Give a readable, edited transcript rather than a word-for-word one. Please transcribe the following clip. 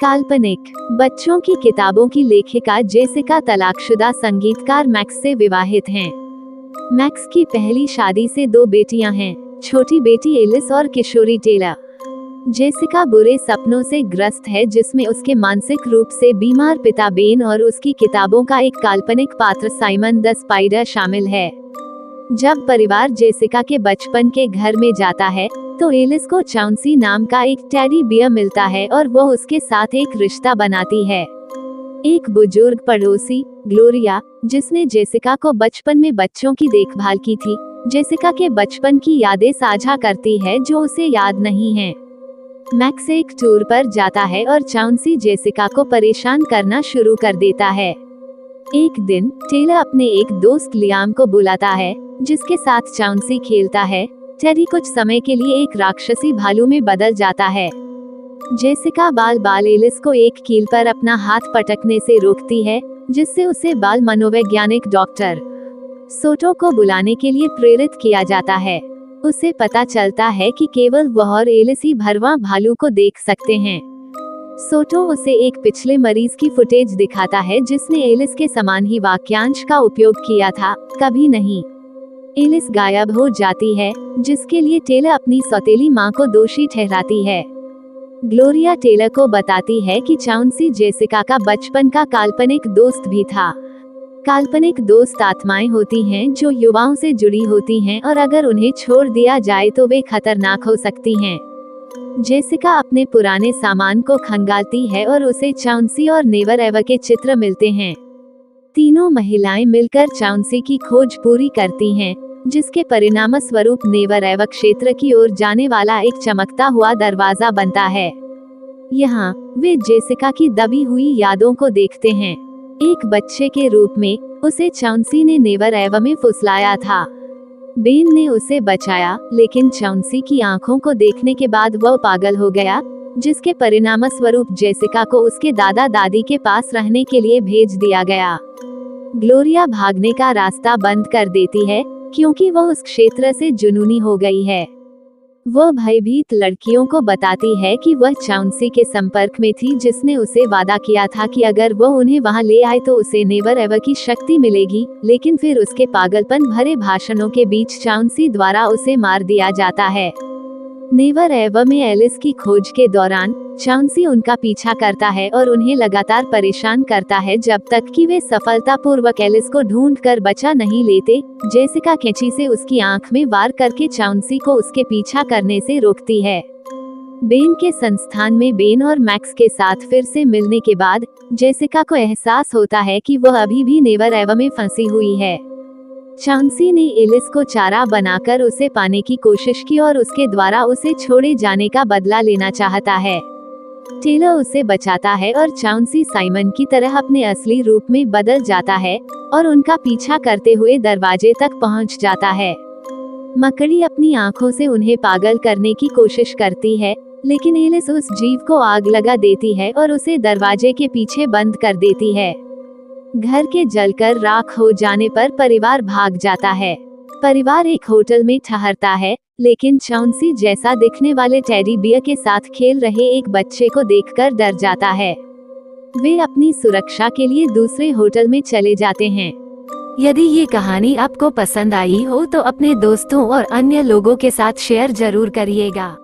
काल्पनिक। बच्चों की किताबों की लेखिका जेसिका तलाकशुदा संगीतकार मैक्स से विवाहित हैं। मैक्स की पहली शादी से 2 बेटियां हैं, छोटी बेटी एलिस और किशोरी टेलर। जेसिका बुरे सपनों से ग्रस्त है जिसमें उसके मानसिक रूप से बीमार पिता बेन और उसकी किताबों का एक काल्पनिक पात्र साइमन द स्पाइडर शामिल है। जब परिवार जेसिका के बचपन के घर में जाता है तो एलिस को चाउंसी नाम का एक टेडी बियर मिलता है और वो उसके साथ एक रिश्ता बनाती है। एक बुजुर्ग पड़ोसी, ग्लोरिया, जिसने जेसिका को बचपन में बच्चों की देखभाल की थी, जेसिका के बचपन की यादें साझा करती है जो उसे याद नहीं हैं। मैक्स एक टूर पर जाता है और चाउंसी जेसिका को परेशान करना शुरू कर देता है। एक दिन टेलर अपने एक दोस्त लियाम को बुलाता है, जिसके साथ चाउंसी खेलता है। टेडी कुछ समय के लिए एक राक्षसी भालू में बदल जाता है। जेसिका बाल एलिस को एक कील पर अपना हाथ पटकने से रोकती है, जिससे उसे बाल मनोवैज्ञानिक डॉक्टर सोटो को बुलाने के लिए प्रेरित किया जाता है। उसे पता चलता है कि केवल वह और एलिस ही भरवां भालू को देख सकते हैं। सोटो उसे एक पिछले मरीज की फुटेज दिखाता है जिसने एलिस के समान ही वाक्यांश का उपयोग किया था, कभी नहीं। एलिस गायब हो जाती है, जिसके लिए टेलर अपनी सौतेली मां को दोषी ठहराती है। ग्लोरिया टेलर को बताती है कि चाउंसी जेसिका का बचपन का काल्पनिक दोस्त भी था। काल्पनिक दोस्त आत्माएं होती हैं जो युवाओं से जुड़ी होती हैं और अगर उन्हें छोड़ दिया जाए तो वे खतरनाक हो सकती हैं। जेसिका अपने पुराने सामान को खंगालती है और उसे चाउंसी और नेवर एवर के चित्र मिलते हैं। तीनों महिलाएं मिलकर चाउंसी की खोज पूरी करती हैं, जिसके परिणामस्वरूप नेवर एवर क्षेत्र की ओर जाने वाला एक चमकता हुआ दरवाजा बनता है। यहाँ वे जेसिका की दबी हुई यादों को देखते हैं। एक बच्चे के रूप में उसे चाउंसी ने नेवर एवर में फुसलाया था। बेन ने उसे बचाया, लेकिन चाउंसी की आंखों को देखने के बाद वह पागल हो गया, जिसके परिणामस्वरूप जेसिका को उसके दादा दादी के पास रहने के लिए भेज दिया गया। ग्लोरिया भागने का रास्ता बंद कर देती है क्योंकि वह उस क्षेत्र से जुनूनी हो गई है। वह भयभीत लड़कियों को बताती है कि वह चाउंसी के संपर्क में थी, जिसने उसे वादा किया था कि अगर वह उन्हें वहां ले आए तो उसे नेवर एवर की शक्ति मिलेगी, लेकिन फिर उसके पागलपन भरे भाषणों के बीच चाउंसी द्वारा उसे मार दिया जाता है। नेवर एवर में एलिस की खोज के दौरान चाउंसी उनका पीछा करता है और उन्हें लगातार परेशान करता है जब तक कि वे सफलतापूर्वक एलिस को ढूंढकर बचा नहीं लेते। जेसिका कैंची से उसकी आंख में वार करके चाउंसी को उसके पीछा करने से रोकती है। बेन के संस्थान में बेन और मैक्स के साथ फिर से मिलने के बाद जेसिका को एहसास होता है कि वह अभी भी नेवर एवर में फंसी हुई है। चाउंसी ने एलिस को चारा बनाकर उसे पाने की कोशिश की और उसके द्वारा उसे छोड़े जाने का बदला लेना चाहता है। टेलर उसे बचाता है और चाउंसी साइमन की तरह अपने असली रूप में बदल जाता है और उनका पीछा करते हुए दरवाजे तक पहुंच जाता है। मकड़ी अपनी आंखों से उन्हें पागल करने की कोशिश करती है, लेकिन एलिस उस जीव को आग लगा देती है और उसे दरवाजे के पीछे बंद कर देती है। घर के जलकर राख हो जाने पर परिवार भाग जाता है। परिवार एक होटल में ठहरता है, लेकिन चाउंसी जैसा दिखने वाले टेडी बियर के साथ खेल रहे एक बच्चे को देखकर डर जाता है। वे अपनी सुरक्षा के लिए दूसरे होटल में चले जाते हैं। यदि ये कहानी आपको पसंद आई हो तो अपने दोस्तों और अन्य लोगों के साथ शेयर जरूर करिएगा।